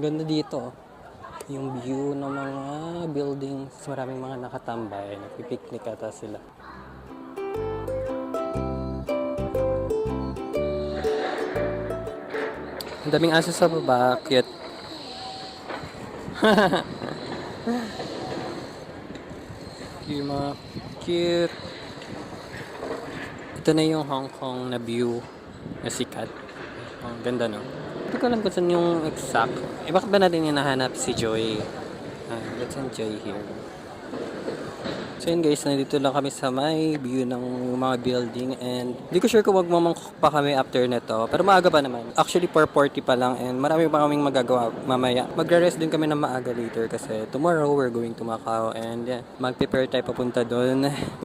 Ganda dito. Yung view ng mga buildings. Maraming mga nakatambay. Nagpipiknik ata sila. Ang daming aso sa baba. Cute. Yung mga cute. Ito na yung Hong Kong na view na sikat. Ang ganda, no? Hindi ko alam kung saan yung exact. Bakit ba natin hinahanap si Joy? Let's enjoy here. So yun guys, nandito lang kami sa may view ng mga building and hindi ko sure kung magmamangkok pa kami after nito. Pero maaga pa naman. Actually 4:40 pa lang and marami pa kaming magagawa mamaya. Magre-rest din kami ng maaga later kasi tomorrow we're going to Macau and yeah, mag-prepare tayo papunta doon.